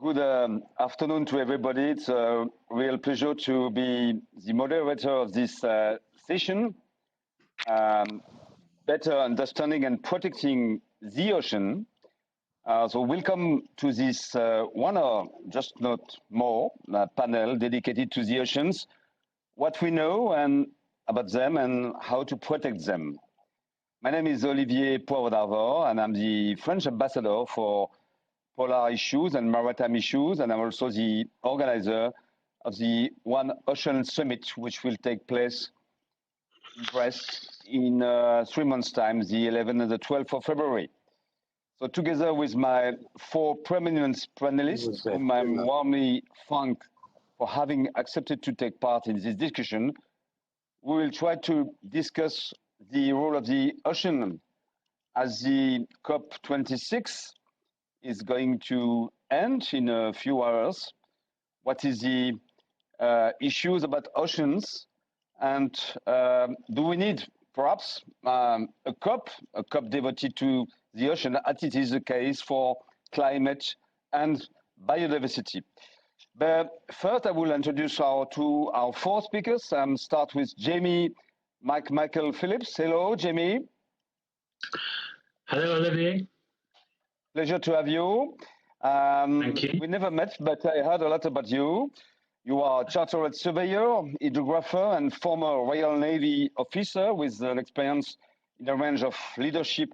Good afternoon to everybody. It's a real pleasure to be the moderator of this session. Better understanding and protecting the ocean. So welcome to this one or just not more panel dedicated to the oceans, what we know and about them and how to protect them. My name is Olivier Poivre d'Arvor and I'm the French ambassador for polar issues and maritime issues, and I'm also the organizer of the One Ocean Summit, which will take place in Brest in 3 months' time, the 11th and the 12th of February. So together with my four prominent panelists, whom I'm warmly thank for having accepted to take part in this discussion, we will try to discuss the role of the ocean as the COP26 is going to end in a few hours. What is the issues about oceans, and do we need perhaps a COP devoted to the ocean, as it is the case for climate and biodiversity? But first, I will introduce our four speakers. Start with Jamie Michael Phillips. Hello, Jamie. Hello, Olivier. Pleasure to have you. Thank you. We never met, but I heard a lot about you. You are a chartered surveyor, hydrographer, and former Royal Navy officer with an experience in a range of leadership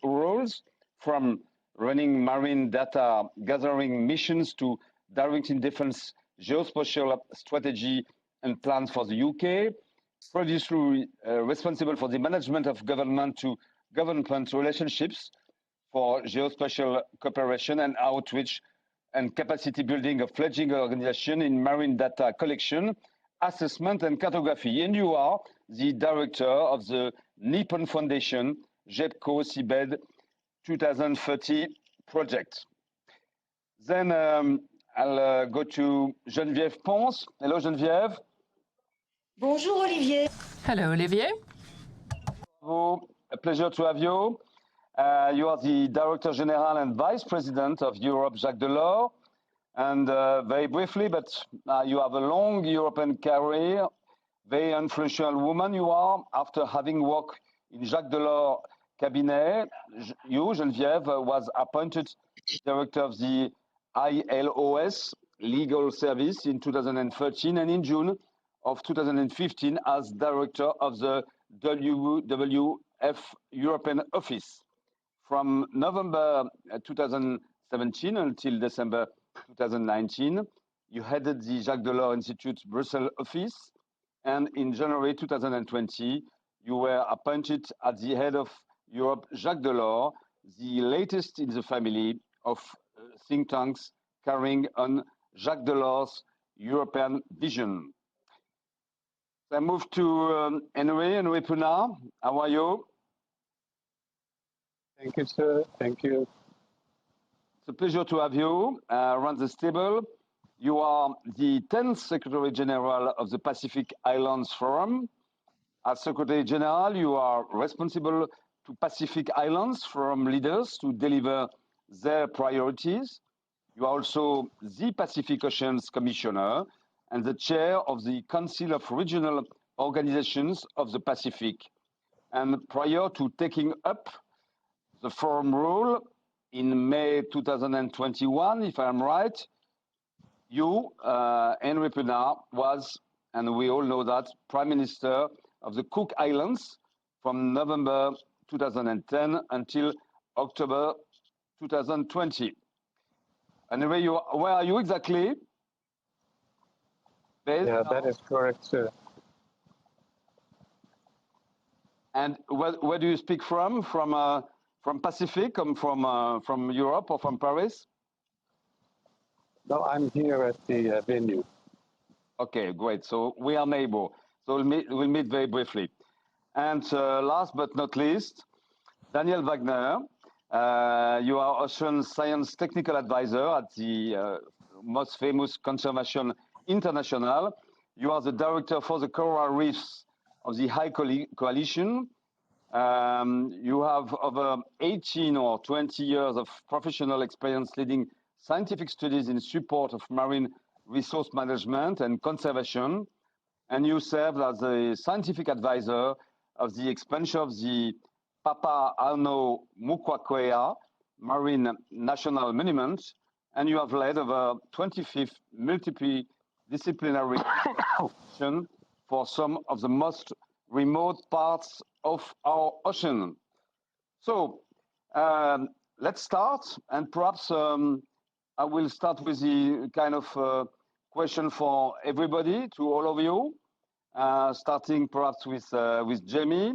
roles, from running marine data gathering missions to directing defense geospatial strategy and plans for the UK, previously responsible for the management of government to government relationships for geospatial cooperation and outreach and capacity building of fledgling organization in marine data collection, assessment and cartography. And you are the director of the Nippon Foundation JEPCO Seabed 2030 project. Then I'll go to Geneviève Ponce. Hello, Geneviève. Bonjour, Olivier. Hello, Olivier. A pleasure to have you. You are the Director General and Vice President of Europe Jacques Delors. And very briefly, but you have a long European career, very influential woman you are. After having worked in Jacques Delors' cabinet, you, Geneviève, was appointed Director of the ILOS Legal Service in 2013 and in June of 2015 as Director of the WWF European Office. From November 2017 until December 2019, you headed the Jacques Delors Institute Brussels office, and in January 2020, you were appointed as the head of Europe Jacques Delors, the latest in the family of think tanks carrying on Jacques Delors' European vision. So I move to Henry Punat. How are you? Thank you, sir. Thank you. It's a pleasure to have you around this table. You are the 10th Secretary General of the Pacific Islands Forum. As Secretary General, you are responsible to Pacific Islands Forum leaders to deliver their priorities. You are also the Pacific Oceans Commissioner and the chair of the Council of Regional Organizations of the Pacific. And prior to taking up the forum role in May 2021, if I'm right, you, Henry Punat, was, and we all know that, Prime Minister of the Cook Islands from November 2010 until October 2020. Anyway, where are you exactly? Yeah, that is correct, sir. And where do you speak from? From Pacific, from Europe or from Paris? No, I'm here at the venue. Okay, great. So we are neighbor. So we'll meet very briefly. And last but not least, Daniel Wagner. You are Ocean Science Technical Advisor at the most famous Conservation International. You are the director for the coral reefs of the High Coalition. You have over 18 or 20 years of professional experience leading scientific studies in support of marine resource management and conservation, and you served as a scientific advisor of the expansion of the Papa Ano Mukwakwea Marine National Monument, and you have led over 25 multidisciplinary action for some of the most remote parts of our ocean. So let's start, and perhaps I will start with the kind of question for everybody, to all of you, starting perhaps with Jamie.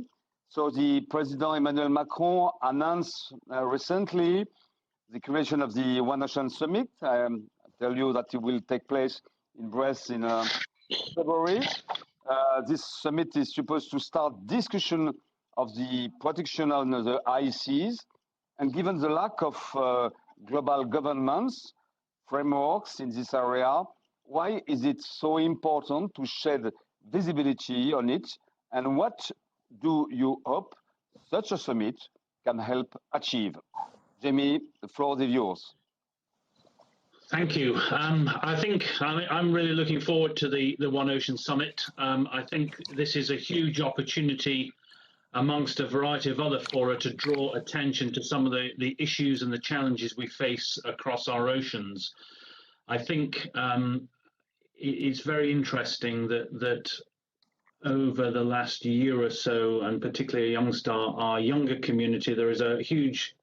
So the President Emmanuel Macron announced recently the creation of the One Ocean Summit. I tell you that it will take place in Brest in February. This summit is supposed to start discussion of the protection of the high seas, and given the lack of global governance frameworks in this area, why is it so important to shed visibility on it, and what do you hope such a summit can help achieve? Jamie, the floor is yours. Thank you. I think I'm really looking forward to the One Ocean Summit. I think this is a huge opportunity amongst a variety of other fora to draw attention to some of the issues and the challenges we face across our oceans. I think it's very interesting that over the last year or so, and particularly amongst our younger community, there is a huge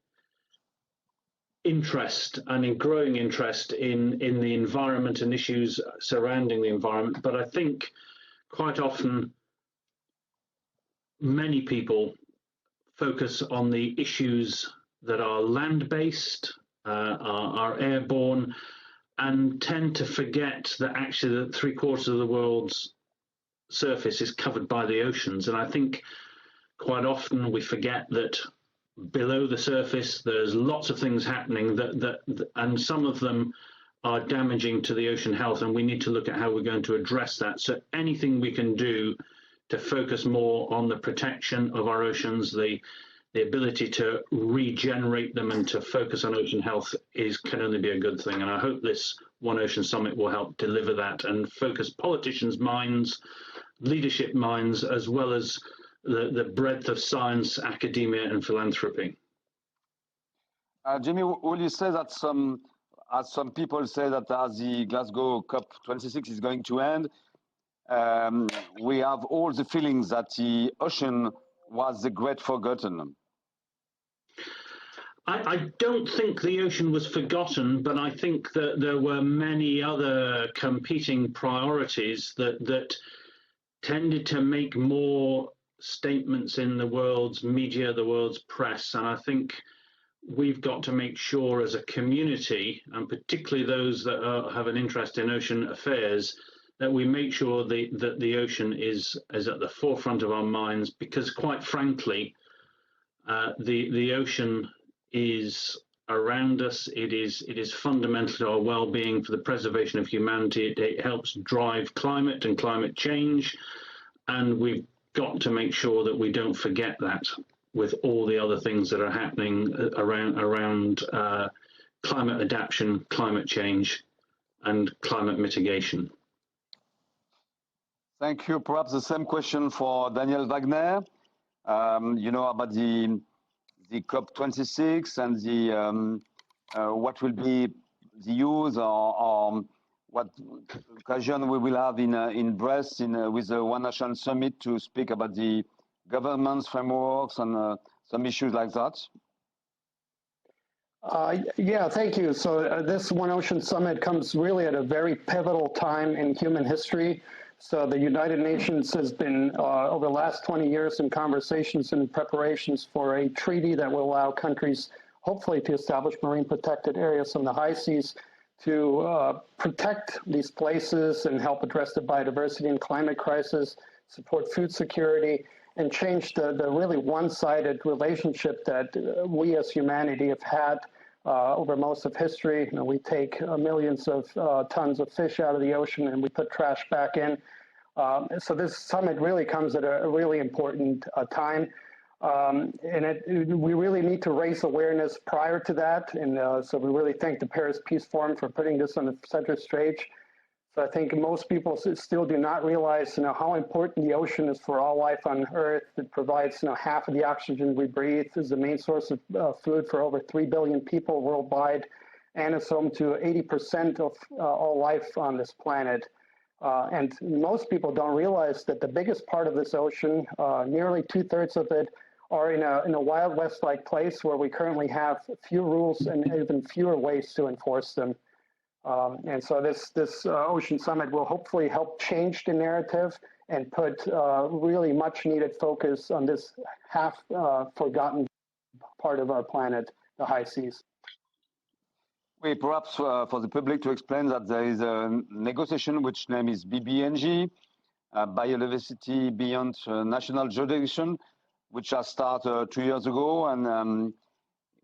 interest and a growing interest in the environment and issues surrounding the environment. But I think quite often many people focus on the issues that are land-based, are airborne, and tend to forget that actually that 3/4 of the world's surface is covered by the oceans. And I think quite often we forget that below the surface there's lots of things happening and some of them are damaging to the ocean health, and we need to look at how we're going to address that. So anything we can do to focus more on the protection of our oceans, the ability to regenerate them and to focus on ocean health can only be a good thing. And I hope this One Ocean Summit will help deliver that and focus politicians' minds, leadership minds, as well as the breadth of science, academia, and philanthropy. Jimmy, will you say that as some people say that as the Glasgow COP26 is going to end, we have all the feelings that the ocean was the great forgotten? I don't think the ocean was forgotten, but I think that there were many other competing priorities that tended to make more statements in the world's media, the world's press. And I think we've got to make sure as a community, and particularly those that have an interest in ocean affairs, that we make sure that the ocean is at the forefront of our minds, because quite frankly, the ocean is around us. It is fundamental to our well-being, for the preservation of humanity. It helps drive climate and climate change, and we've got to make sure that we don't forget that with all the other things that are happening around climate adaptation, climate change, and climate mitigation. Thank you. Perhaps the same question for Daniel Wagner. You know about the COP26 and the what will be the use or what occasion we will have in Brest with the One Ocean Summit to speak about the governance frameworks and some issues like that. Yeah, thank you. So this One Ocean Summit comes really at a very pivotal time in human history. So the United Nations has been, over the last 20 years, in conversations and preparations for a treaty that will allow countries, hopefully, to establish marine protected areas on the high seas to protect these places and help address the biodiversity and climate crisis, support food security, and change the really one-sided relationship that we as humanity have had over most of history. You know, we take millions of tons of fish out of the ocean and we put trash back in. So this summit really comes at a really important time. We really need to raise awareness prior to that. And so we really thank the Paris Peace Forum for putting this on the center stage. So I think most people still do not realize, how important the ocean is for all life on Earth. It provides, half of the oxygen we breathe, is the main source of food for over 3 billion people worldwide, and is home to 80% of all life on this planet. And most people don't realize that the biggest part of this ocean, nearly 2/3 of it, are in a Wild West-like place where we currently have few rules and even fewer ways to enforce them. And so this Ocean Summit will hopefully help change the narrative and put really much needed focus on this half forgotten part of our planet, the high seas. Wait, perhaps for the public to explain that there is a negotiation which name is BBNG, Biodiversity Beyond National Jurisdiction, which has started 2 years ago, and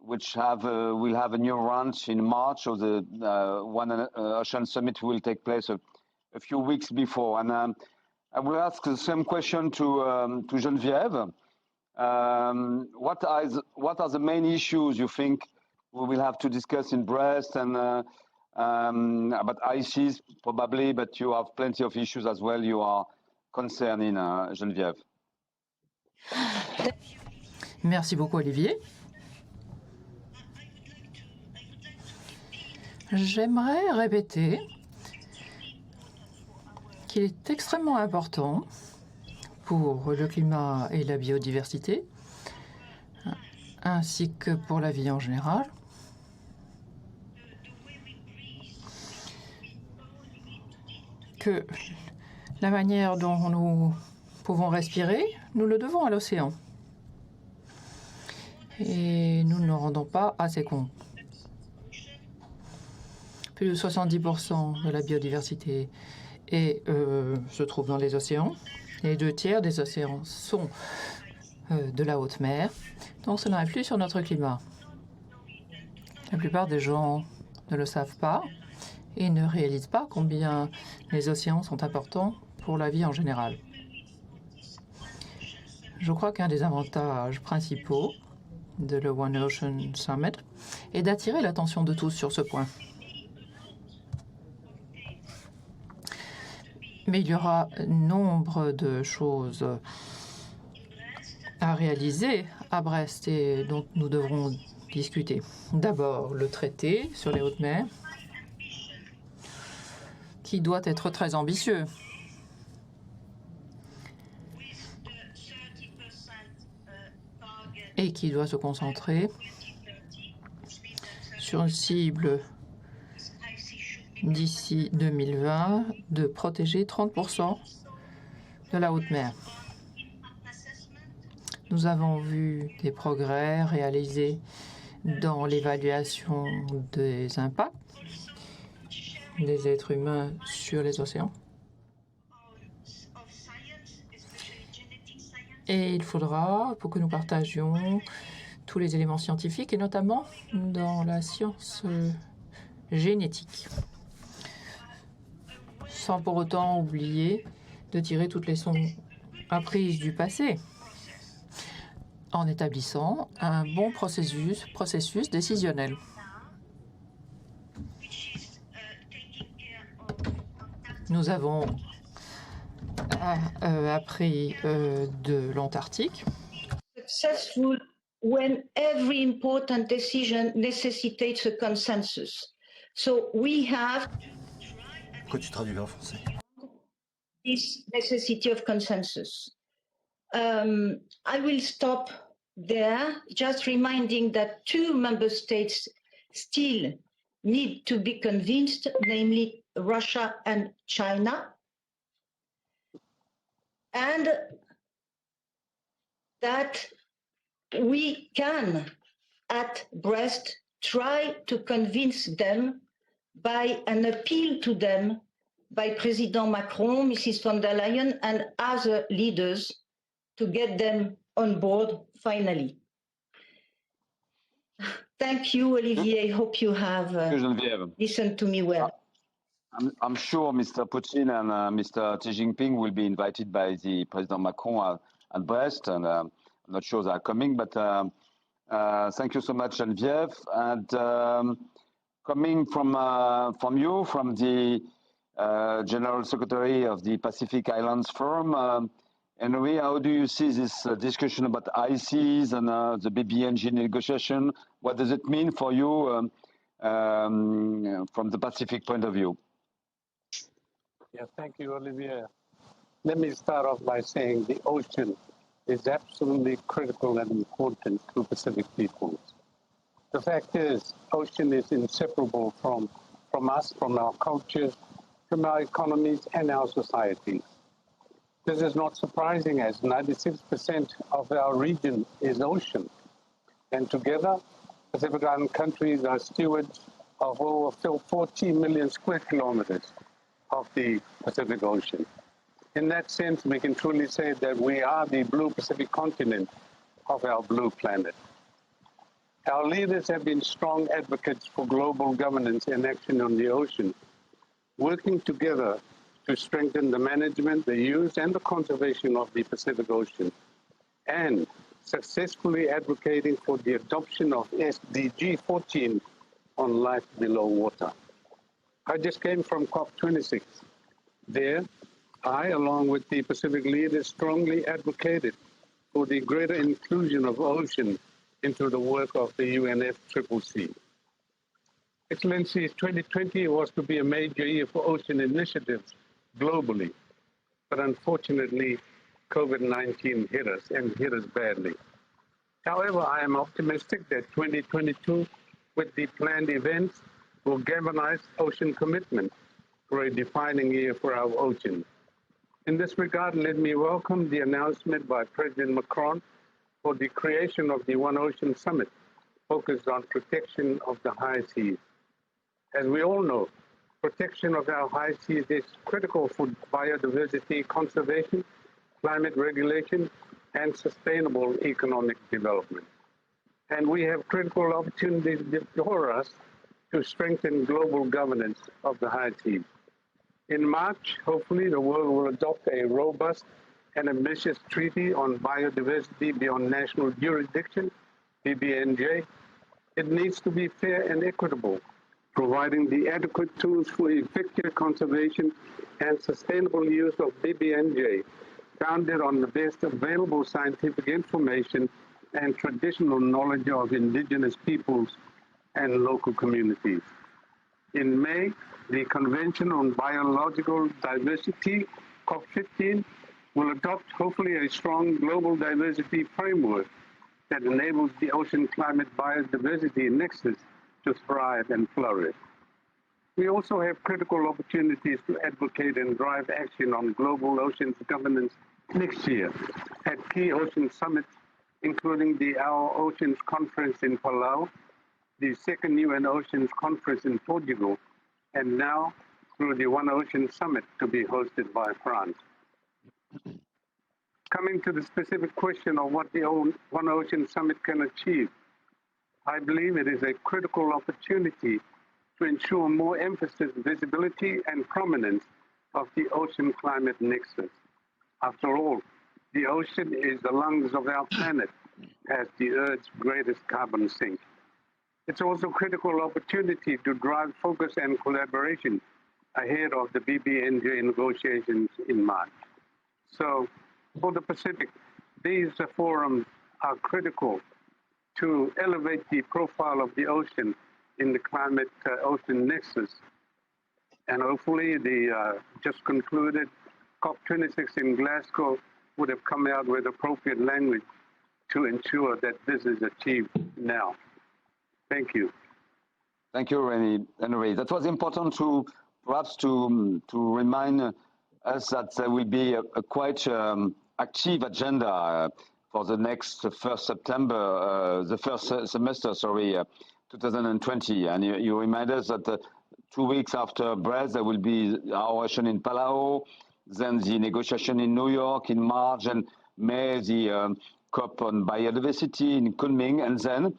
which will have a new round in March of the One Ocean Summit will take place a few weeks before. And I will ask the same question to Geneviève. What are the main issues you think we will have to discuss in Brest, and about ICs probably, but you have plenty of issues as well you are concerned in, Geneviève? Merci beaucoup, Olivier. J'aimerais répéter qu'il est extrêmement important pour le climat et la biodiversité, ainsi que pour la vie en général, que la manière dont nous pouvons respirer, nous le devons à l'océan. Et nous ne nous rendons pas assez compte. Plus de 70% de la biodiversité se trouve dans les océans. Les 2/3 des océans sont de la haute mer. Donc cela influe sur notre climat. La plupart des gens ne le savent pas et ne réalisent pas combien les océans sont importants pour la vie en général. Je crois qu'un des avantages principaux de le One Ocean Summit est d'attirer l'attention de tous sur ce point. Mais il y aura nombre de choses à réaliser à Brest et dont nous devrons discuter. D'abord, le traité sur les hautes mers, qui doit être très ambitieux. Et qui doit se concentrer sur une cible d'ici 2020 de protéger 30% de la haute mer. Nous avons vu des progrès réalisés dans l'évaluation des impacts des êtres humains sur les océans. Et il faudra, pour que nous partagions tous les éléments scientifiques, et notamment dans la science génétique, sans pour autant oublier de tirer toutes les leçons apprises du passé, en établissant un bon processus décisionnel. Nous avons appris de l'Antarctique. Successful when every important decision necessitates a consensus. So we have Pourquoi tu traduis en français? this necessity of consensus. I will stop there, just reminding that 2 member states still need to be convinced, namely Russia and China, and that we can, at Brest, try to convince them by an appeal to them by President Macron, Mrs. von der Leyen, and other leaders to get them on board finally. Thank you, Olivier. I hope you have listened to me well. I'm sure Mr. Putin and Mr. Xi Jinping will be invited by the President Macron at Brest, and not sure they are coming, but thank you so much, Geneviève. And coming from you, from the General Secretary of the Pacific Islands Forum, Henry, how do you see this discussion about ICs and the BBNG negotiation? What does it mean for you from the Pacific point of view? Yeah, thank you, Olivier. Let me start off by saying the ocean is absolutely critical and important to Pacific peoples. The fact is, ocean is inseparable from us, from our cultures, from our economies and our societies. This is not surprising, as 96% of our region is ocean. And together, Pacific Island countries are stewards of over 40 million square kilometers of the Pacific Ocean. In that sense, we can truly say that we are the blue Pacific continent of our blue planet. Our leaders have been strong advocates for global governance and action on the ocean, working together to strengthen the management, the use, and the conservation of the Pacific Ocean, and successfully advocating for the adoption of SDG 14 on life below water. I just came from COP26. There, I, along with the Pacific leaders, strongly advocated for the greater inclusion of ocean into the work of the UNFCCC. Excellencies, 2020 was to be a major year for ocean initiatives globally, but unfortunately, COVID-19 hit us and hit us badly. However, I am optimistic that 2022, with the planned events, will galvanize ocean commitment for a defining year for our ocean. In this regard, let me welcome the announcement by President Macron for the creation of the One Ocean Summit, focused on protection of the high seas. As we all know, protection of our high seas is critical for biodiversity conservation, climate regulation, and sustainable economic development. And we have critical opportunities before us to strengthen global governance of the high seas. In March, hopefully, the world will adopt a robust and ambitious treaty on biodiversity beyond national jurisdiction, BBNJ. It needs to be fair and equitable, providing the adequate tools for effective conservation and sustainable use of BBNJ, founded on the best available scientific information and traditional knowledge of indigenous peoples and local communities. In May, the Convention on Biological Diversity, COP15, will adopt hopefully a strong global diversity framework that enables the ocean climate biodiversity nexus to thrive and flourish. We also have critical opportunities to advocate and drive action on global oceans governance next year at key ocean summits, including the Our Oceans Conference in Palau, the second UN Oceans Conference in Portugal, and now through the One Ocean Summit to be hosted by France. Coming to the specific question of what the One Ocean Summit can achieve, I believe it is a critical opportunity to ensure more emphasis, visibility, and prominence of the ocean climate nexus. After all, the ocean is the lungs of our planet as the Earth's greatest carbon sink. It's also a critical opportunity to drive focus and collaboration ahead of the BBNJ negotiations in March. So for the Pacific, these forums are critical to elevate the profile of the ocean in the climate ocean nexus. And hopefully the just concluded COP26 in Glasgow would have come out with appropriate language to ensure that this is achieved now. Thank you. Thank you, Henry. That was important to perhaps to remind us that there will be a quite active agenda for the next first September, the first semester, 2020. And you remind us that 2 weeks after Brest, there will be our ocean in Palau, then the negotiation in New York in March, and May, the COP on biodiversity in Kunming, and then,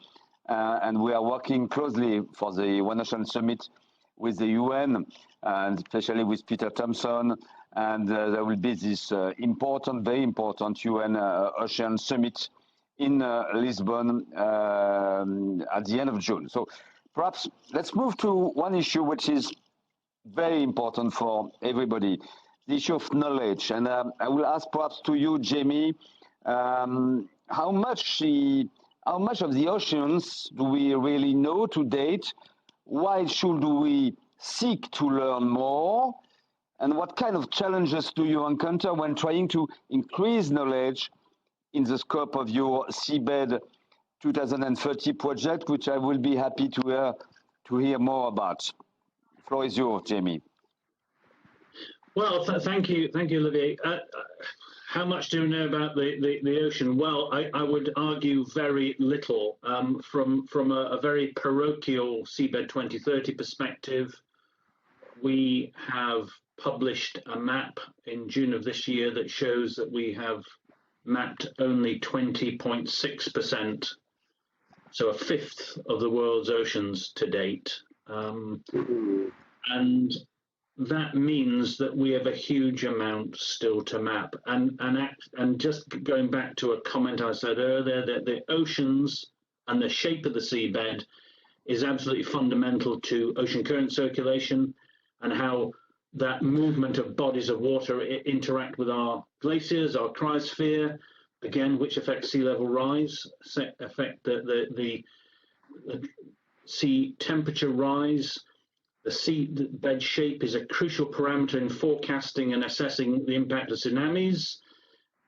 and we are working closely for the One Ocean Summit with the UN, and especially with Peter Thompson, and there will be this important, very important UN Ocean Summit in Lisbon at the end of June. So perhaps let's move to one issue which is very important for everybody, the issue of knowledge. And I will ask perhaps to you, Jamie, how much of the oceans do we really know to date? Why should we seek to learn more? And what kind of challenges do you encounter when trying to increase knowledge in the scope of your Seabed 2030 project, which I will be happy to hear more about? The floor is yours, Jamie. Well, thank you, Olivier. How much do we know about the ocean? Well, I would argue very little. From a very parochial Seabed 2030 perspective, we have published a map in June of this year that shows that we have mapped only 20.6%, so a fifth of the world's oceans to date. And that means that we have a huge amount still to map. And just going back to a comment I said earlier, that the oceans and the shape of the seabed is absolutely fundamental to ocean current circulation and how that movement of bodies of water interact with our glaciers, our cryosphere, again, which affects sea level rise, affect the sea temperature rise. The seabed shape is a crucial parameter in forecasting and assessing the impact of tsunamis,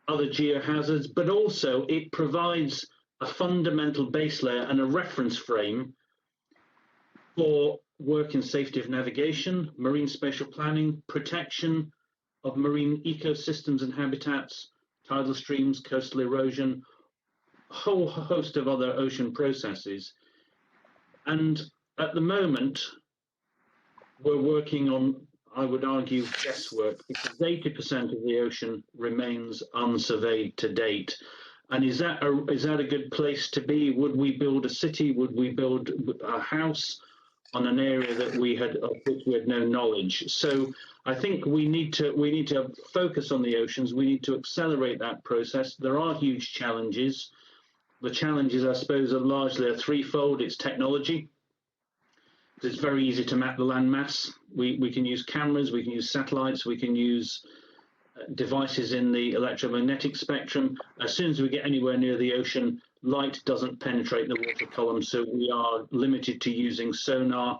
other geohazards, but also it provides a fundamental base layer and a reference frame for work in safety of navigation, marine spatial planning, protection of marine ecosystems and habitats, tidal streams, coastal erosion, a whole host of other ocean processes. And at the moment, we're working on, I would argue, guesswork, because 80% of the ocean remains unsurveyed to date. And is that a good place to be? Would we build a city? Would we build a house on an area of which we had no knowledge? So I think we need to focus on the oceans. We need to accelerate that process. There are huge challenges. The challenges, I suppose, are largely threefold. It's technology. It's very easy to map the land mass. We can use cameras, we can use satellites, we can use devices in the electromagnetic spectrum. As soon as we get anywhere near the ocean, light doesn't penetrate the water column, so we are limited to using sonar,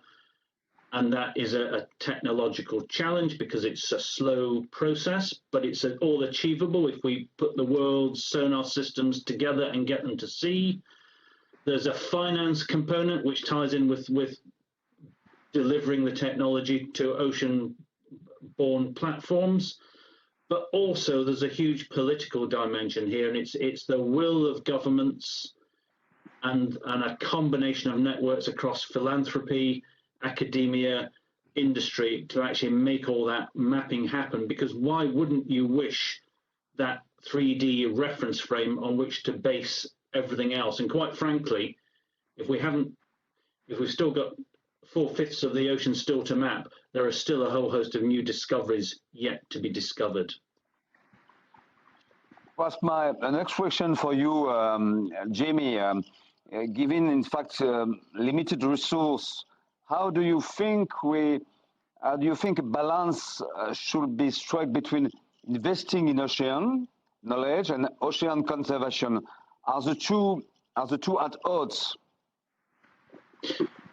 and that is a technological challenge because it's a slow process, but it's all achievable if we put the world's sonar systems together and get them to sea. There's a finance component which ties in with delivering the technology to ocean-borne platforms, but also there's a huge political dimension here, and it's the will of governments and a combination of networks across philanthropy, academia, industry to actually make all that mapping happen. Because why wouldn't you wish that 3D reference frame on which to base everything else? And quite frankly, if we've still got 4/5 of the ocean still to map, there are still a whole host of new discoveries yet to be discovered. Perhaps my next question for you, Jamie, given in fact limited resource, how do you think a balance should be struck between investing in ocean knowledge and ocean conservation? Are the two at odds?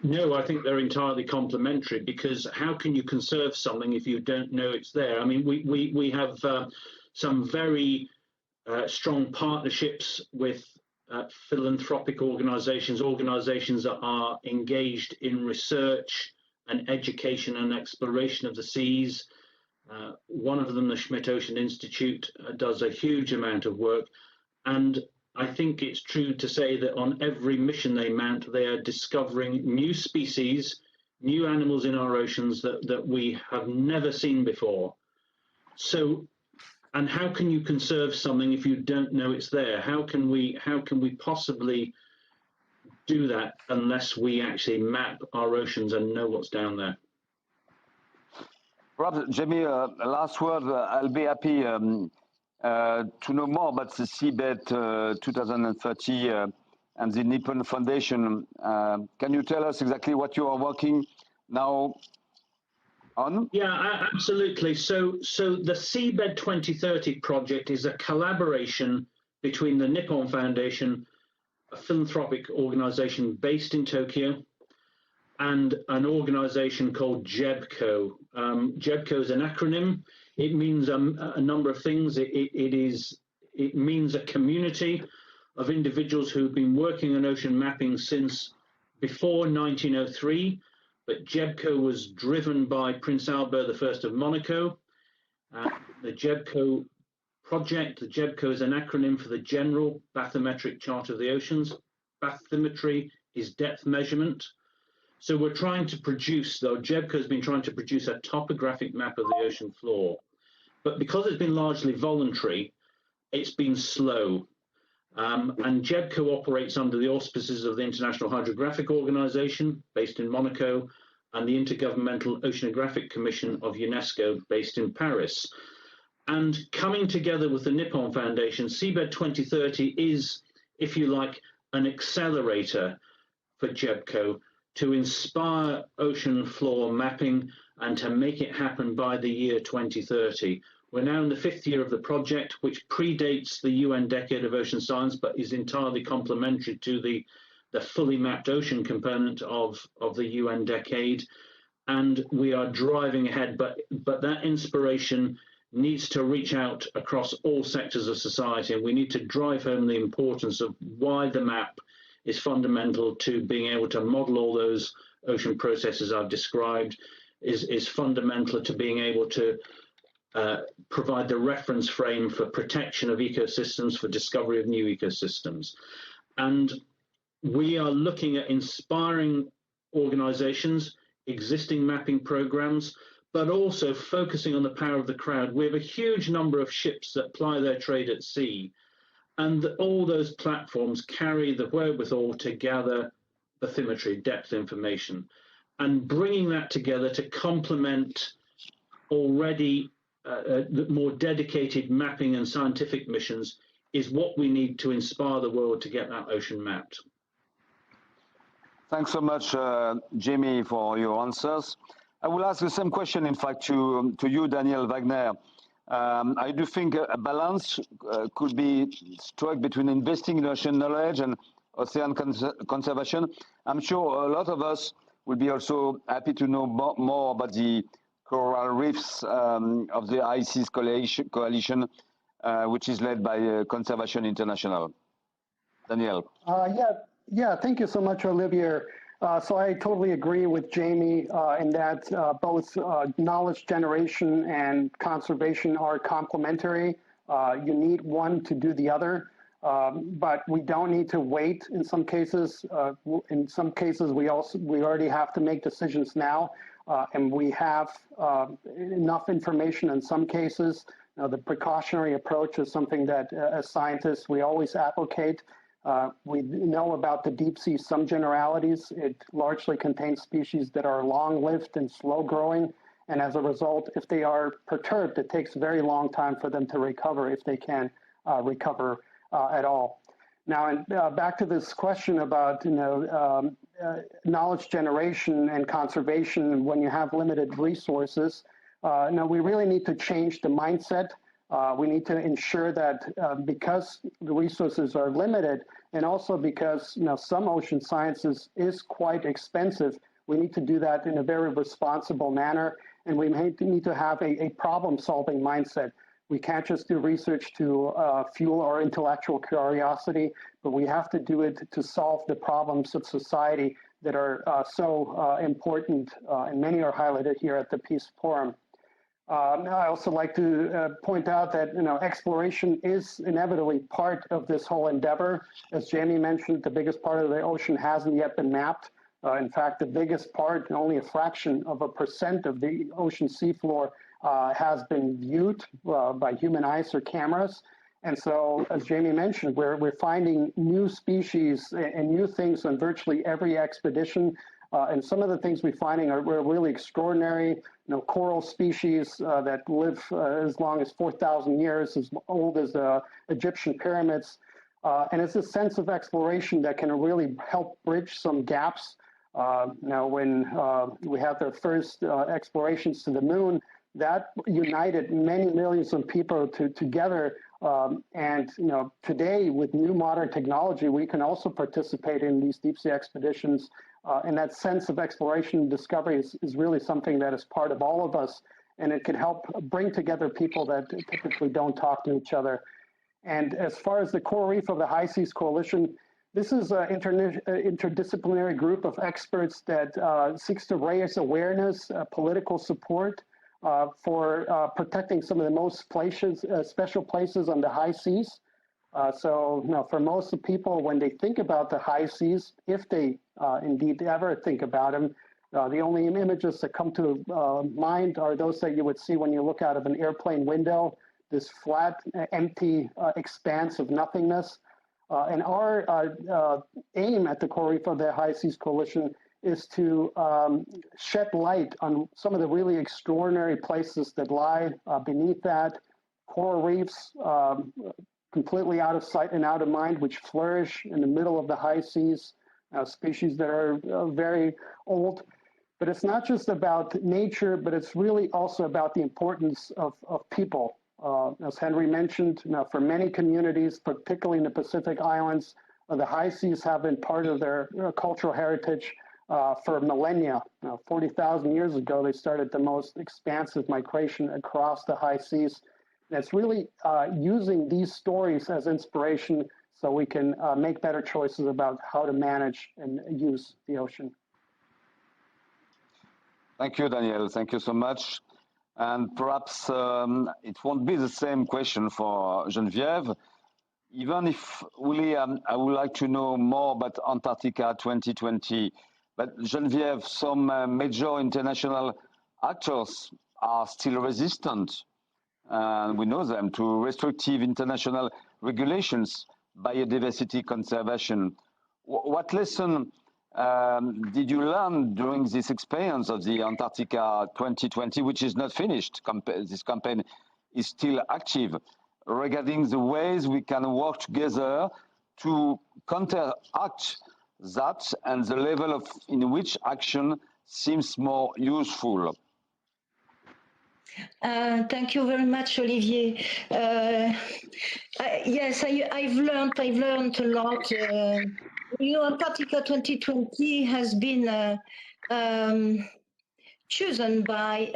No, I think they're entirely complementary, because how can you conserve something if you don't know it's there? I mean, we have some very strong partnerships with philanthropic organizations that are engaged in research and education and exploration of the seas. One of them, the Schmidt Ocean Institute, does a huge amount of work, and I think it's true to say that on every mission they mount, they are discovering new species, new animals in our oceans that we have never seen before. So, and how can you conserve something if you don't know it's there? How can we possibly do that unless we actually map our oceans and know what's down there? Perhaps, Jamie, last word. I'll be happy to know more about the Seabed 2030 and the Nippon Foundation. Can you tell us exactly what you are working now on? Yeah, absolutely. So the Seabed 2030 project is a collaboration between the Nippon Foundation, a philanthropic organization based in Tokyo, and an organization called JEBCO. JEBCO is an acronym. It means a number of things. It means a community of individuals who've been working on ocean mapping since before 1903. But JEBCO was driven by Prince Albert I of Monaco. The JEBCO project, the JEBCO is an acronym for the General Bathymetric Chart of the Oceans. Bathymetry is depth measurement. So we're trying to produce, though, JEBCO has been trying to produce a topographic map of the ocean floor. But because it's been largely voluntary, it's been slow. And JEBCO operates under the auspices of the International Hydrographic Organization, based in Monaco, and the Intergovernmental Oceanographic Commission of UNESCO, based in Paris. And coming together with the Nippon Foundation, Seabed 2030 is, if you like, an accelerator for JEBCO to inspire ocean floor mapping and to make it happen by the year 2030. We're now in the 5th year of the project, which predates the UN Decade of Ocean Science, but is entirely complementary to the fully mapped ocean component of the UN Decade. And we are driving ahead, but that inspiration needs to reach out across all sectors of society, and we need to drive home the importance of why the map is fundamental to being able to model all those ocean processes I've described, is fundamental to being able to provide the reference frame for protection of ecosystems, for discovery of new ecosystems. And we are looking at inspiring organizations, existing mapping programs, but also focusing on the power of the crowd. We have a huge number of ships that ply their trade at sea, and all those platforms carry the wherewithal to gather bathymetry, depth information, and bringing that together to complement already more dedicated mapping and scientific missions is what we need to inspire the world to get that ocean mapped. Thanks so much, Jamie, for your answers. I will ask the same question, in fact, to you, Daniel Wagner. I do think a balance could be struck between investing in ocean knowledge and ocean conservation. I'm sure a lot of us will be also happy to know more about the coral reefs of the ICES coalition, which is led by Conservation International. Daniel. Yeah, thank you so much, Olivier. So I totally agree with Jamie in that both knowledge generation and conservation are complementary. You need one to do the other, but we don't need to wait. In some cases, we already have to make decisions now, and we have enough information in some cases. The precautionary approach is something that, as scientists, we always advocate. We know about the deep sea, some generalities. It largely contains species that are long-lived and slow-growing, and as a result, if they are perturbed, it takes a very long time for them to recover, if they can recover at all. Now, back to this question about knowledge generation and conservation when you have limited resources. No, we really need to change the mindset. We need to ensure that because the resources are limited, and also because some ocean sciences is quite expensive, we need to do that in a very responsible manner, and we need to have a problem-solving mindset. We can't just do research to fuel our intellectual curiosity, but we have to do it to solve the problems of society that are so important, and many are highlighted here at the Peace Forum. I also like to point out that exploration is inevitably part of this whole endeavor. As Jamie mentioned, the biggest part of the ocean hasn't yet been mapped. In fact, the biggest part, only a fraction of a % of the ocean seafloor has been viewed by human eyes or cameras. And so, as Jamie mentioned, we're finding new species and new things on virtually every expedition. And some of the things we're finding are really extraordinary. Coral species that live as long as 4,000 years, as old as the Egyptian pyramids. And it's a sense of exploration that can really help bridge some gaps. Now, when we had the first explorations to the moon, that united many millions of people together. And today, with new modern technology, we can also participate in these deep sea expeditions. And that sense of exploration and discovery is really something that is part of all of us. And it can help bring together people that typically don't talk to each other. And as far as the Coral Reef of the High Seas Coalition, this is an interdisciplinary group of experts that seeks to raise awareness, political support for protecting some of the most special places on the high seas. So for most of people, when they think about the high seas, if they indeed ever think about them, the only images that come to mind are those that you would see when you look out of an airplane window, this flat, empty expanse of nothingness. And our aim at the Coral Reef of the High Seas Coalition is to shed light on some of the really extraordinary places that lie beneath that. Coral reefs, completely out of sight and out of mind, which flourish in the middle of the high seas, species that are very old. But it's not just about nature, but it's really also about the importance of people. As Henry mentioned, for many communities, particularly in the Pacific Islands, the high seas have been part of their cultural heritage for millennia. 40,000 years ago, they started the most expansive migration across the high seas. And it's really using these stories as inspiration so we can make better choices about how to manage and use the ocean. Thank you, Daniel. Thank you so much. And perhaps it won't be the same question for Geneviève, even if really I would like to know more about Antarctica 2020. But Geneviève, some major international actors are still resistant, and we know them, to restrictive international regulations, biodiversity conservation. What lesson did you learn during this experience of the Antarctica 2020, which is not finished? This campaign is still active, regarding the ways we can work together to counteract that and the level in which action seems more useful? Thank you very much, Olivier. Yes, I've learned a lot. Antarctica 2020 has been chosen by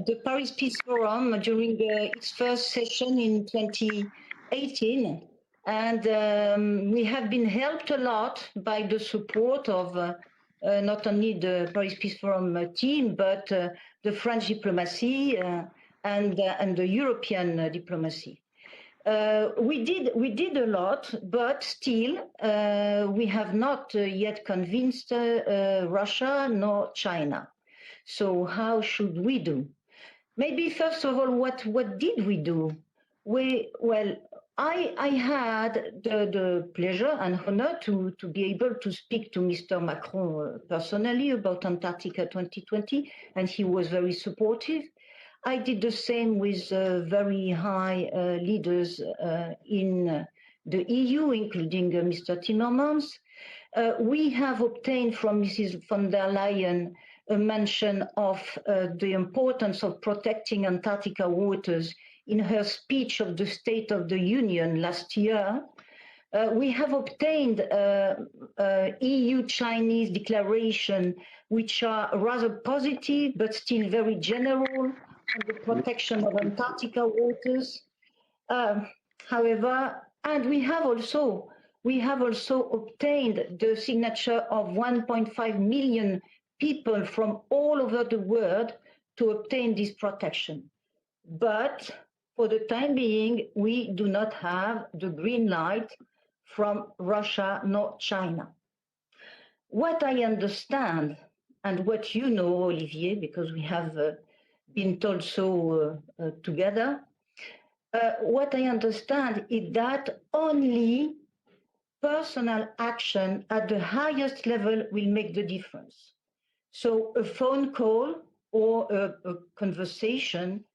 the Paris Peace Forum during its first session in 2018. And we have been helped a lot by the support of not only the Paris Peace Forum team, but the French diplomacy and the European diplomacy. We did a lot, but still we have not yet convinced Russia nor China. So how should we do? Maybe first of all, what did we do? I had the pleasure and honor to be able to speak to Mr. Macron personally about Antarctica 2020, and he was very supportive. I did the same with very high leaders in the EU, including Mr. Timmermans. We have obtained from Mrs. von der Leyen a mention of the importance of protecting Antarctica waters in her speech of the State of the Union last year. We have obtained EU-Chinese declaration, which are rather positive, but still very general, on the protection of Antarctica waters. However, and we have also obtained the signature of 1.5 million people from all over the world to obtain this protection. But for the time being, we do not have the green light from Russia nor China. What I understand, and what you know, Olivier, because we have been told so together, what I understand is that only personal action at the highest level will make the difference. So a phone call or a conversation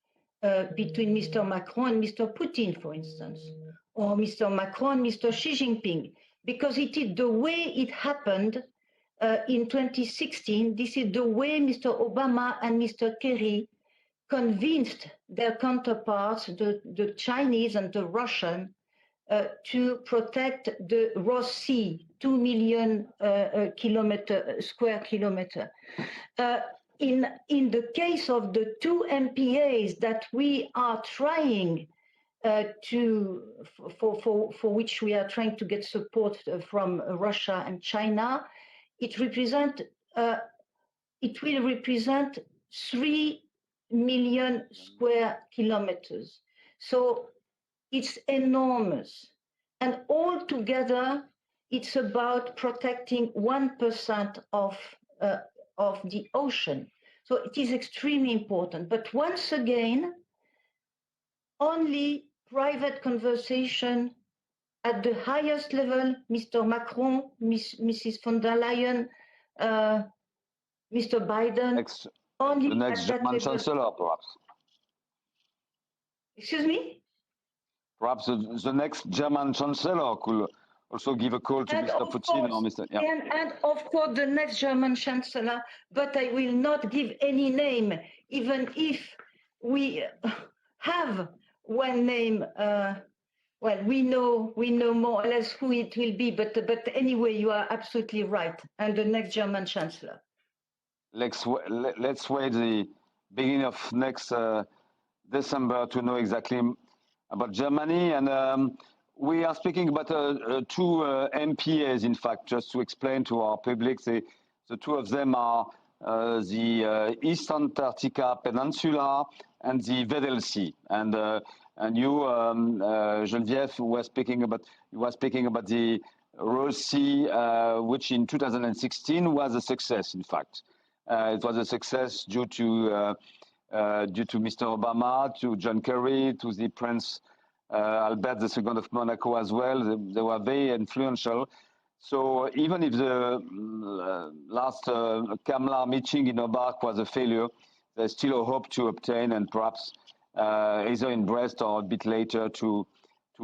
between Mr. Macron and Mr. Putin, for instance, or Mr. Macron and Mr. Xi Jinping, because it is the way it happened in 2016. This is the way Mr. Obama and Mr. Kerry convinced their counterparts, the Chinese and the Russian, to protect the Ross Sea, 2 million square kilometer. In the case of the two MPAs that we are trying for which we are trying to get support from Russia and China, it will represent 3 million square kilometers. So it's enormous. And altogether, it's about protecting 1% of the ocean. So it is extremely important. But once again, only private conversation at the highest level, Mr. Macron, Mrs. von der Leyen, Mr. Biden, only the next at that German level. Chancellor, perhaps. Excuse me? Perhaps the next German Chancellor could also give a call to Mr. Putin or Mr. Yeah. And of course, the next German Chancellor, but I will not give any name, even if we have one name. Well, we know more or less who it will be, but anyway, you are absolutely right. And the next German Chancellor. Let's wait the beginning of next December to know exactly about Germany. And we are speaking about two MPAs, in fact, just to explain to our public. The two of them are the East Antarctica Peninsula and the Weddell Sea. And you, Geneviève, were speaking about the Ross Sea, which in 2016 was a success, in fact. It was a success due to Mr. Obama, to John Kerry, to the Prince Albert II of Monaco as well. They were very influential. So even if the last CAMLA meeting in Hobart was a failure, there's still a hope to obtain and perhaps either in Brest or a bit later to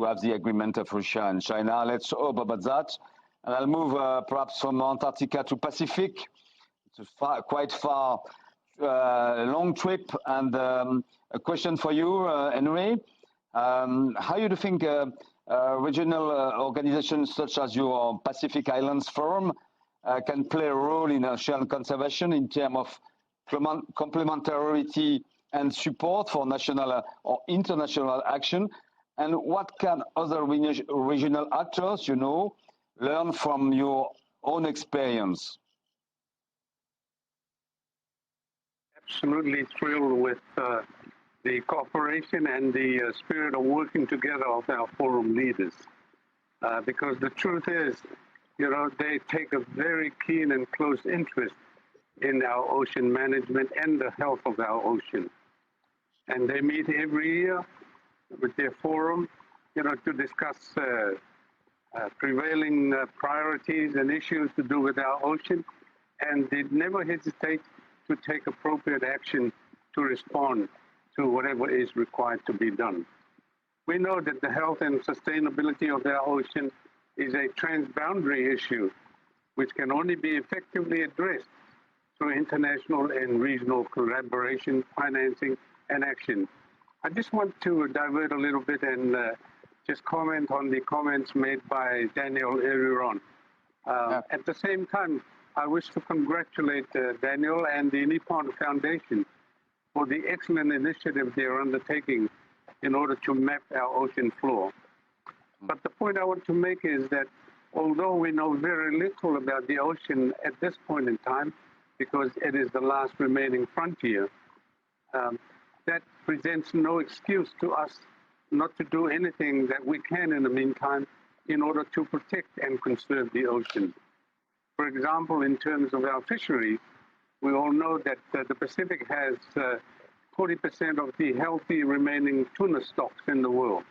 have the agreement of Russia and China. Let's hope about that. And I'll move perhaps from Antarctica to Pacific. It's a quite far, long trip. And a question for you, Henry. How do you think regional organizations such as your Pacific Islands Forum can play a role in ocean conservation in terms of complementarity and support for national or international action? And what can other regional actors, learn from your own experience? Absolutely thrilled with the cooperation and the spirit of working together of our forum leaders. Because the truth is, they take a very keen and close interest in our ocean management and the health of our ocean. And they meet every year with their forum, to discuss prevailing priorities and issues to do with our ocean. And they never hesitate to take appropriate action to respond to whatever is required to be done. We know that the health and sustainability of our ocean is a transboundary issue which can only be effectively addressed through international and regional collaboration, financing, and action. I just want to divert a little bit and just comment on the comments made by Daniel earlier on. At the same time, I wish to congratulate Daniel and the Nippon Foundation for the excellent initiative they are undertaking in order to map our ocean floor. But the point I want to make is that although we know very little about the ocean at this point in time, because it is the last remaining frontier, that presents no excuse to us not to do anything that we can in the meantime in order to protect and conserve the ocean. For example, in terms of our fishery, we all know that the Pacific has 40% of the healthy remaining tuna stocks in the world.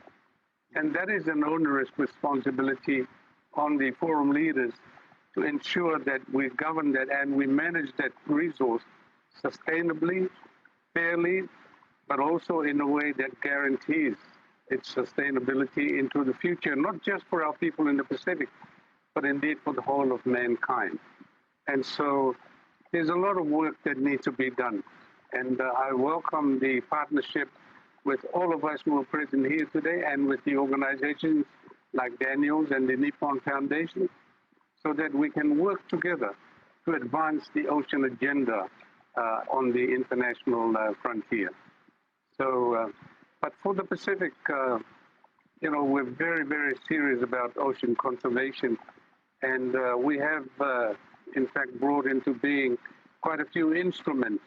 And that is an onerous responsibility on the forum leaders to ensure that we govern that and we manage that resource sustainably, fairly, but also in a way that guarantees its sustainability into the future, not just for our people in the Pacific, but indeed for the whole of mankind. And so there's a lot of work that needs to be done. And I welcome the partnership with all of us who are present here today and with the organizations like Daniel's and the Nippon Foundation, so that we can work together to advance the ocean agenda on the international frontier. So, but for the Pacific, we're very, very serious about ocean conservation. And we have, in fact, brought into being quite a few instruments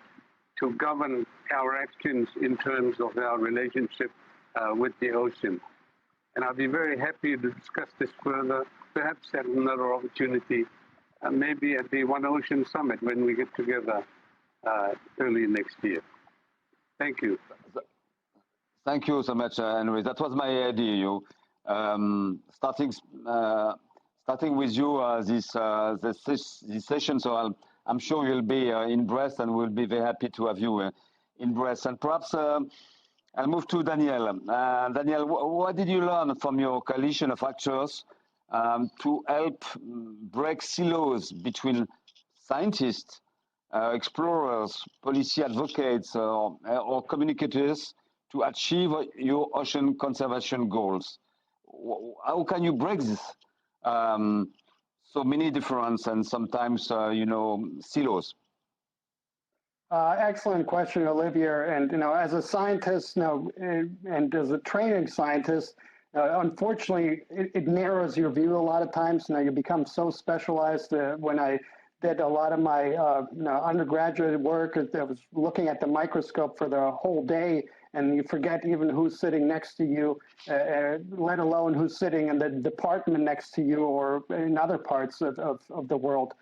to govern our actions in terms of our relationship with the ocean. And I'll be very happy to discuss this further, perhaps at another opportunity, maybe at the One Ocean Summit when we get together early next year. Thank you. Thank you so much, Henry. That was my idea. Starting with you this session, so I'm sure you'll be in Brest, and we'll be very happy to have you in Brest. And perhaps I'll move to Daniel. Daniel, what did you learn from your coalition of actors to help break silos between scientists, explorers, policy advocates, or communicators to achieve your ocean conservation goals? How can you break this so many different and sometimes, silos? Excellent question, Olivier. And, as a scientist, and as a training scientist, unfortunately, it narrows your view a lot of times. You become so specialized. When I did a lot of my undergraduate work, I was looking at the microscope for the whole day, and you forget even who's sitting next to you, let alone who's sitting in the department next to you or in other parts of the world.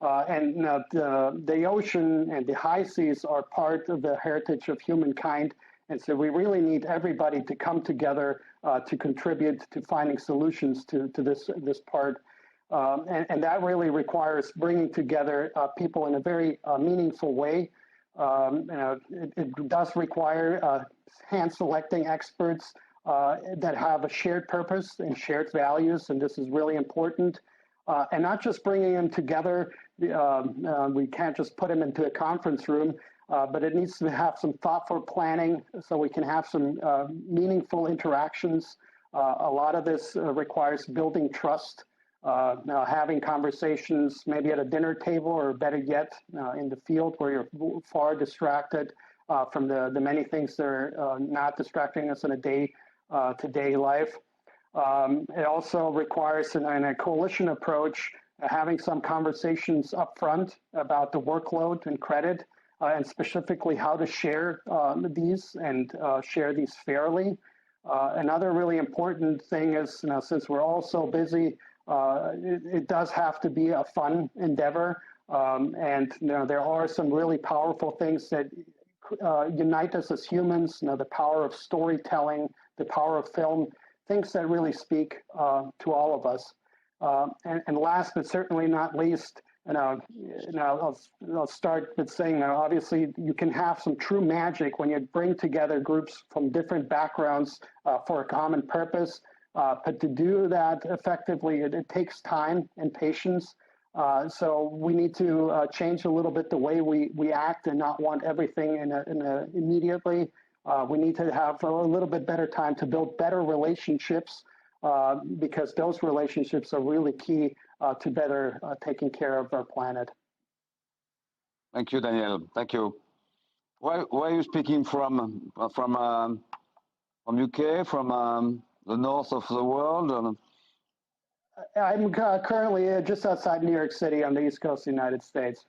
And the ocean and the high seas are part of the heritage of humankind. And so we really need everybody to come together to contribute to finding solutions to this part. And that really requires bringing together people in a very meaningful way. It does require hand-selecting experts that have a shared purpose and shared values, and this is really important. And not just bringing them together, we can't just put them into a conference room, but it needs to have some thoughtful planning so we can have some meaningful interactions. A lot of this requires building trust, having conversations maybe at a dinner table, or better yet, in the field where you're far distracted from the many things that are not distracting us in a day-to-day life. It also requires, in a coalition approach, having some conversations up front about the workload and credit, and specifically how to share these and share these fairly. Another really important thing is, since we're all so busy, it does have to be a fun endeavor. And there are some really powerful things that unite us as humans, the power of storytelling, the power of film, things that really speak to all of us. And last but certainly not least, I'll start with saying, obviously you can have some true magic when you bring together groups from different backgrounds for a common purpose. But to do that effectively, it takes time and patience. So we need to change a little bit the way we act and not want everything immediately. We need to have a little bit better time to build better relationships, because those relationships are really key to better taking care of our planet. Thank you, Daniel. Thank you. Where are you speaking from? From UK, from the north of the world? I'm currently just outside New York City on the East Coast of the United States.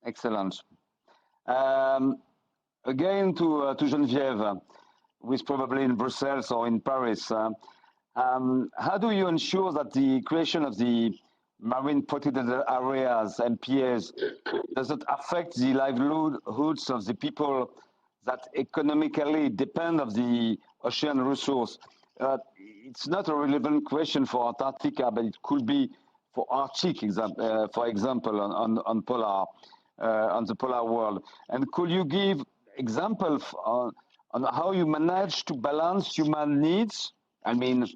Excellent. Again, to Geneviève, who is probably in Brussels or in Paris. How do you ensure that the creation of the marine protected areas, MPAs, doesn't affect the livelihoods of the people that economically depend on the ocean resource? It's not a relevant question for Antarctica, but it could be for Arctic, for example, on the polar world. And could you give examples on how you manage to balance human needs? I mean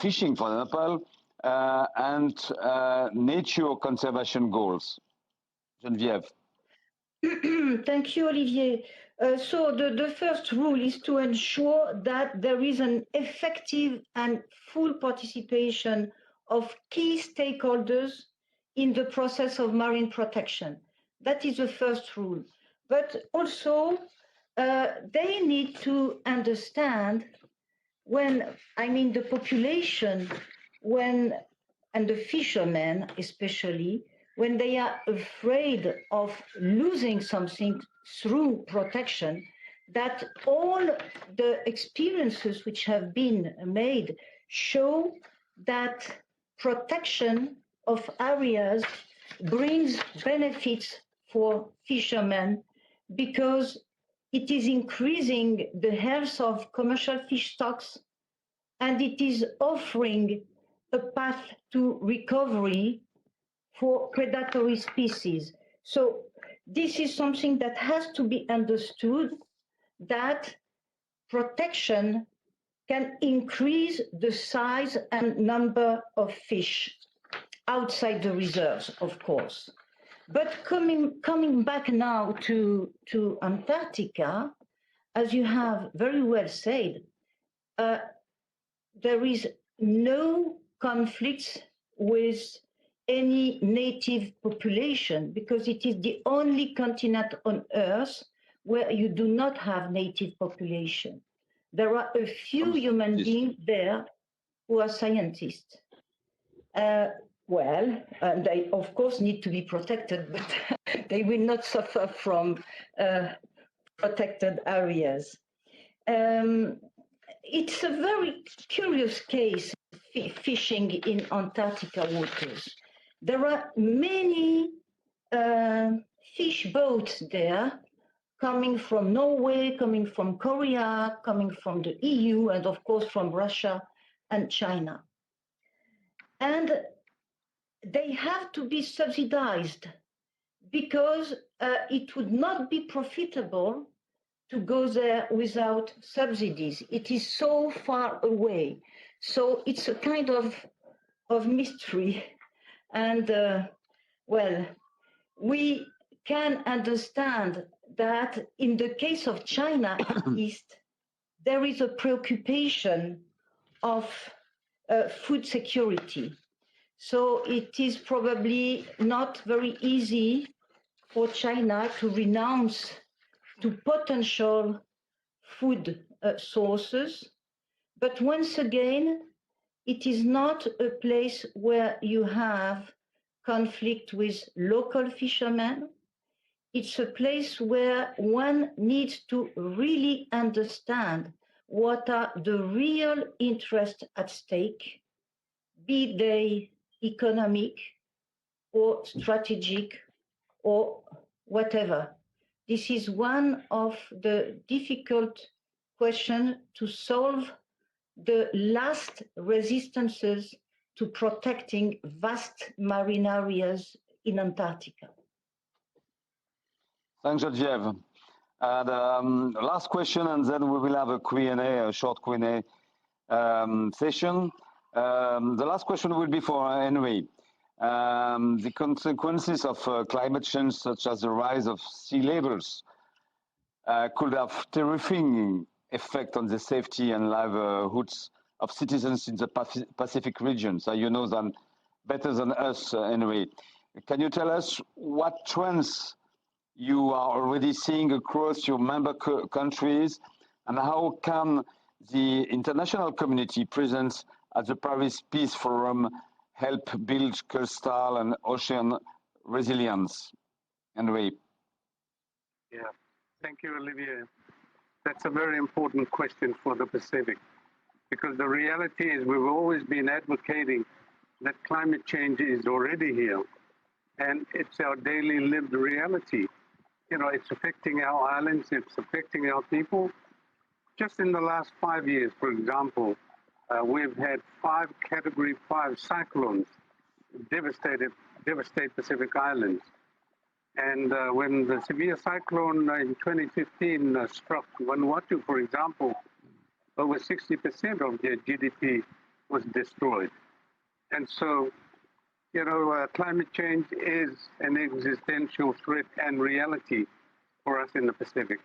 fishing, for example, and nature conservation goals. Geneviève. Thank you, Olivier. So the first rule is to ensure that there is an effective and full participation of key stakeholders in the process of marine protection. That is the first rule. But also, they need to understand the population, and the fishermen especially, when they are afraid of losing something through protection, that all the experiences which have been made show that protection of areas brings benefits for fishermen because it is increasing the health of commercial fish stocks and it is offering a path to recovery for predatory species. So this is something that has to be understood, that protection can increase the size and number of fish outside the reserves, of course. But coming back now to Antarctica, as you have very well said, there is no conflict with any native population because it is the only continent on Earth where you do not have native population. There are a few human beings there who are scientists. And they of course need to be protected, but they will not suffer from protected areas. It's a very curious case, fishing in Antarctica waters. There are many fish boats there, coming from Norway, coming from Korea, coming from the EU, and of course from Russia and China. And they have to be subsidized because it would not be profitable to go there without subsidies. It is so far away. So it's a kind of mystery. And we can understand that in the case of China, at least, there is a preoccupation of food security. So it is probably not very easy for China to renounce to potential food sources. But once again, it is not a place where you have conflict with local fishermen. It's a place where one needs to really understand what are the real interests at stake, be they economic or strategic or whatever. This is one of the difficult questions to solve, the last resistances to protecting vast marine areas in Antarctica. Thanks, Geneviève. And last question, and then we will have a Q&A, a short Q&A session. The last question will be for Henry. The consequences of climate change, such as the rise of sea levels, could have terrifying effect on the safety and livelihoods of citizens in the Pacific region. So you know them better than us, Henry. Can you tell us what trends you are already seeing across your member countries, and how can the international community present at the Paris Peace Forum help build coastal and ocean resilience? Henry. Yeah, thank you, Olivier. That's a very important question for the Pacific, because the reality is we've always been advocating that climate change is already here, and it's our daily lived reality. You know, it's affecting our islands, it's affecting our people. Just in the last 5 years, for example, we've had 5 Category 5 cyclones devastate Pacific Islands. And when the severe cyclone in 2015 struck Vanuatu, for example, over 60% of their GDP was destroyed. And so, you know, climate change is an existential threat and reality for us in the Pacific.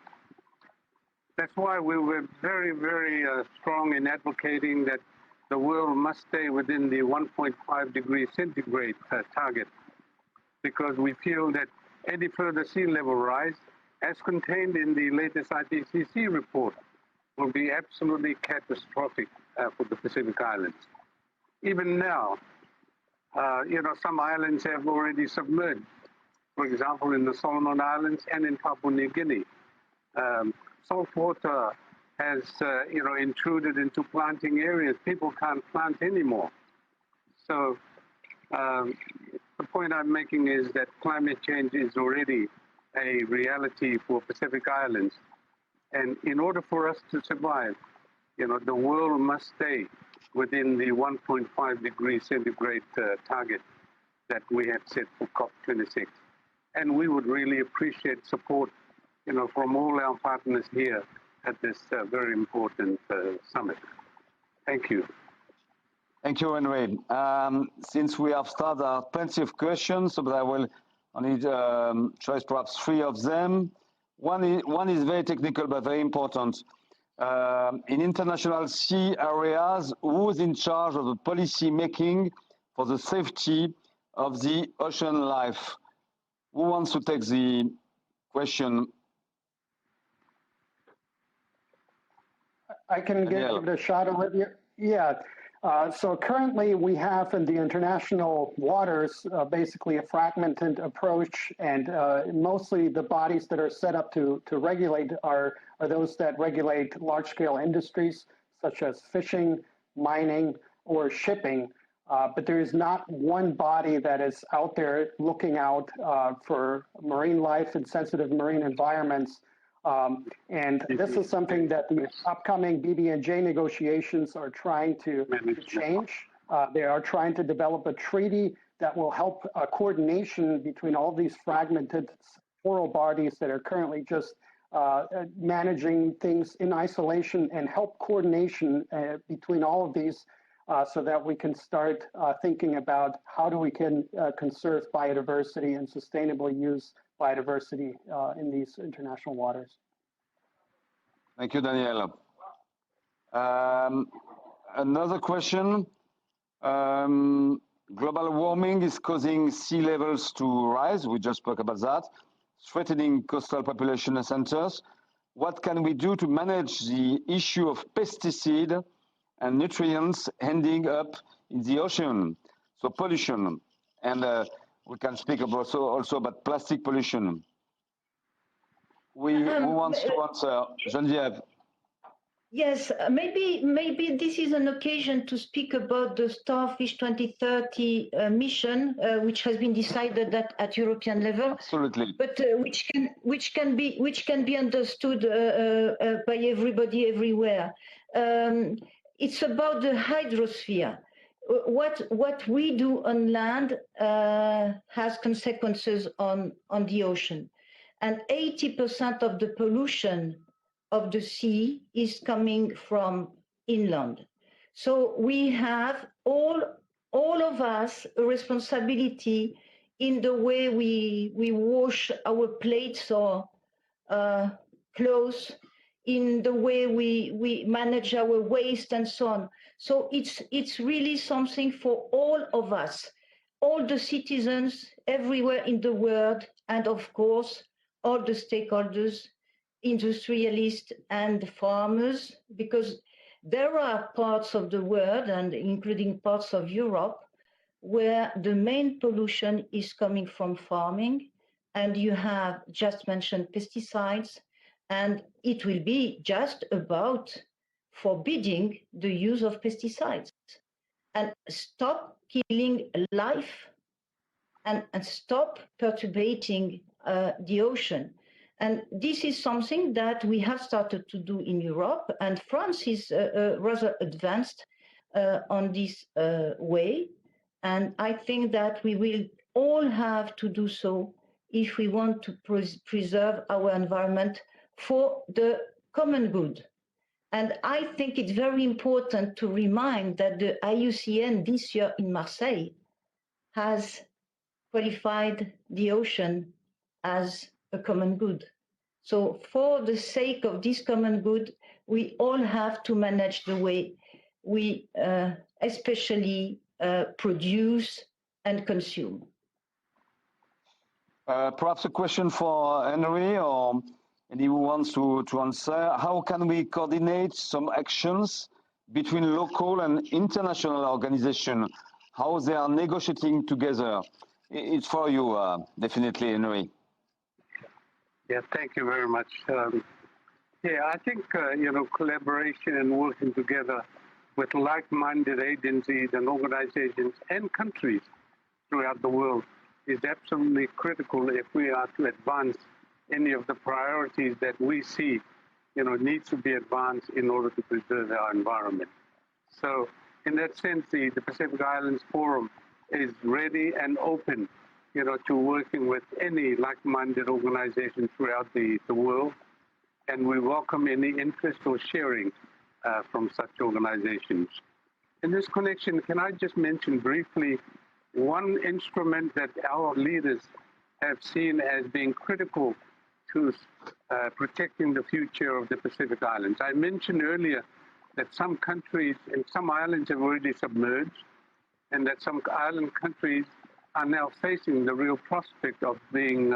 That's why we were very, very strong in advocating that the world must stay within the 1.5 degrees centigrade target, because we feel that any further sea level rise, as contained in the latest IPCC report, will be absolutely catastrophic for the Pacific Islands. Even now, you know, some islands have already submerged. For example, in the Solomon Islands and in Papua New Guinea, salt water has, you know, intruded into planting areas. People can't plant anymore. So the point I'm making is that climate change is already a reality for Pacific Islands. And in order for us to survive, you know, the world must stay within the 1.5 degrees centigrade target that we have set for COP26. And we would really appreciate support, you know, from all our partners here at this very important summit. Thank you. Thank you, Henry. Since we have started, there are plenty of questions, but I will only choose perhaps three of them. One is very technical, but very important. In international sea areas, who's in charge of the policy making for the safety of the ocean life? Who wants to take the question? I can give it a shot, Olivia. Yeah. So currently we have in the international waters basically a fragmented approach, and mostly the bodies that are set up to regulate are those that regulate large-scale industries such as fishing, mining, or shipping. But there is not one body that is out there looking out for marine life and sensitive marine environments. And this is something that the upcoming BBNJ negotiations are trying to change. They are trying to develop a treaty that will help coordination between all these fragmented sectoral bodies that are currently just managing things in isolation, and help coordination between all of these so that we can start thinking about how do we can conserve biodiversity and sustainably use biodiversity in these international waters. Thank you, Daniel. Another question. Global warming is causing sea levels to rise. We just spoke about that. Threatening coastal population centers. What can we do to manage the issue of pesticide and nutrients ending up in the ocean? So pollution. And we can speak about also about plastic pollution. Who wants to answer? Geneviève. Yes, maybe this is an occasion to speak about the Starfish 2030 mission, which has been decided at European level. Absolutely. But which can be understood by everybody everywhere. It's about the hydrosphere. What we do on land has consequences on the ocean, and 80% of the pollution of the sea is coming from inland. So we have all of us a responsibility in the way we wash our plates or clothes, in the way we manage our waste and so on. So it's really something for all of us, all the citizens everywhere in the world, and of course, all the stakeholders, industrialists and farmers, because there are parts of the world, and including parts of Europe, where the main pollution is coming from farming, and you have just mentioned pesticides, and it will be just about forbidding the use of pesticides and stop killing life and stop perturbating the ocean. And this is something that we have started to do in Europe, and France is rather advanced on this way. And I think that we will all have to do so if we want to preserve our environment for the common good. And I think it's very important to remind that the IUCN this year in Marseille has qualified the ocean as a common good. So for the sake of this common good, we all have to manage the way we especially produce and consume. Perhaps a question for Henry or anyone who wants to answer. How can we coordinate some actions between local and international organizations? How they are negotiating together? It's for you, definitely, Henry. Yeah, thank you very much. I think collaboration and working together with like-minded agencies and organizations and countries throughout the world is absolutely critical if we are to advance any of the priorities that we see, needs to be advanced in order to preserve our environment. So, in that sense, the Pacific Islands Forum is ready and open, to working with any like-minded organization throughout the world, and we welcome any interest or sharing from such organizations. In this connection, can I just mention briefly one instrument that our leaders have seen as being critical to protecting the future of the Pacific Islands? I mentioned earlier that some countries and some islands have already submerged, and that some island countries are now facing the real prospect of being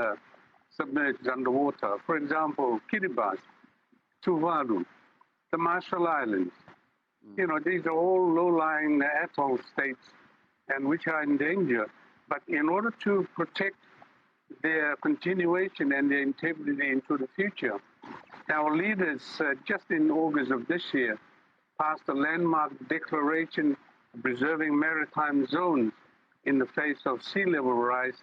submerged underwater. For example, Kiribati, Tuvalu, the Marshall Islands. These are all low-lying atoll states and which are in danger. But in order to protect their continuation and their integrity into the future, our leaders, just in August of this year, passed a landmark declaration preserving maritime zones in the face of sea level rise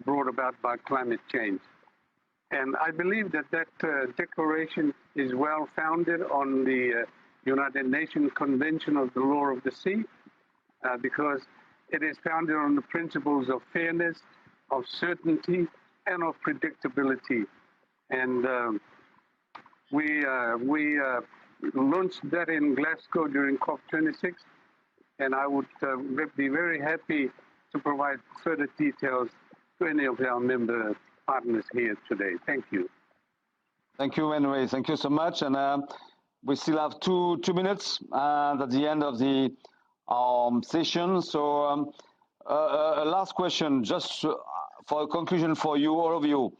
brought about by climate change. And I believe that declaration is well founded on the United Nations Convention of the Law of the Sea, because it is founded on the principles of fairness, of certainty, and of predictability. And we launched that in Glasgow during COP26, and I would be very happy to provide further details to any of our member partners here today. Thank you. Thank you, Henry. Thank you so much. And we still have two minutes at the end of the session. So a last question, just for a conclusion for you, all of you.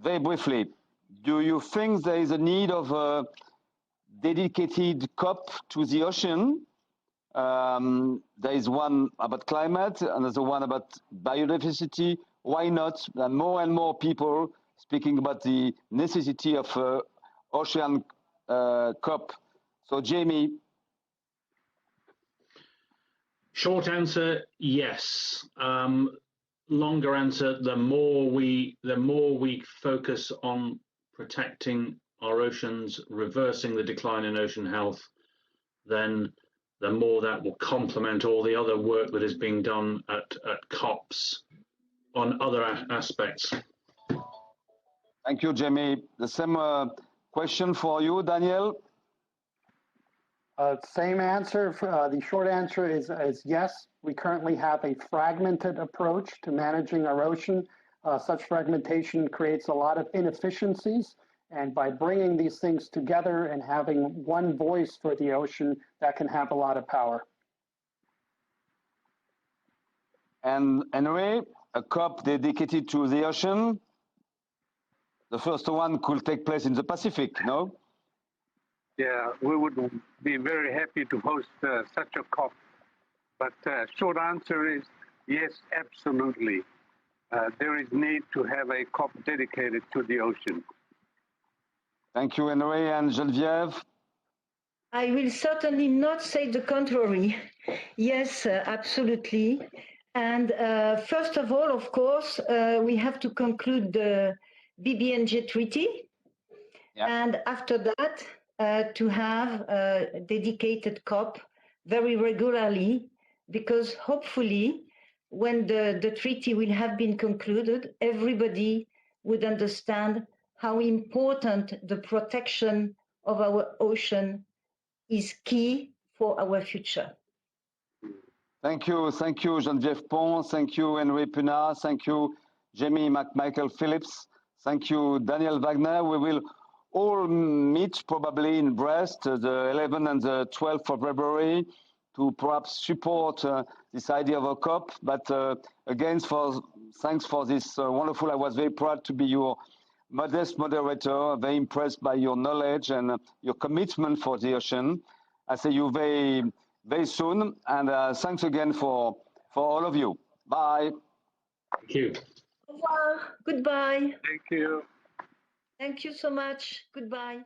Very briefly, do you think there is a need of a dedicated COP to the ocean? There is one about climate, another one about biodiversity. Why not? More and more people speaking about the necessity of ocean COP. So, Jamie. Short answer, yes. Longer answer, the more we focus on protecting our oceans, reversing the decline in ocean health, then the more that will complement all the other work that is being done at COPs on other aspects. Thank you, Jamie. The same question for you, Daniel. Same answer. The short answer is yes. We currently have a fragmented approach to managing our ocean. Such fragmentation creates a lot of inefficiencies. And by bringing these things together and having one voice for the ocean, that can have a lot of power. And Henry, a COP dedicated to the ocean. The first one could take place in the Pacific, no? Yeah, we would be very happy to host such a COP. But short answer is yes, absolutely. There is need to have a COP dedicated to the ocean. Thank you, Henry. And Geneviève? I will certainly not say the contrary. Yes, absolutely. And first of all, of course, we have to conclude the BBNJ Treaty. Yeah. And after that, to have a dedicated COP very regularly because hopefully when the treaty will have been concluded, everybody would understand how important the protection of our ocean is key for our future. Thank you, Geneviève Pont. Thank you, Henry Puna. Thank you, Jamie McMichael Phillips. Thank you, Daniel Wagner. We will all meet probably in Brest, the 11th and the 12th of February, to perhaps support this idea of a COP. But again, thanks for this wonderful. I was very proud to be your modest moderator, very impressed by your knowledge and your commitment for the ocean. I see you very soon, and thanks again for all of you. Bye. Thank you. Au revoir. Goodbye. Thank you. Thank you so much. Goodbye.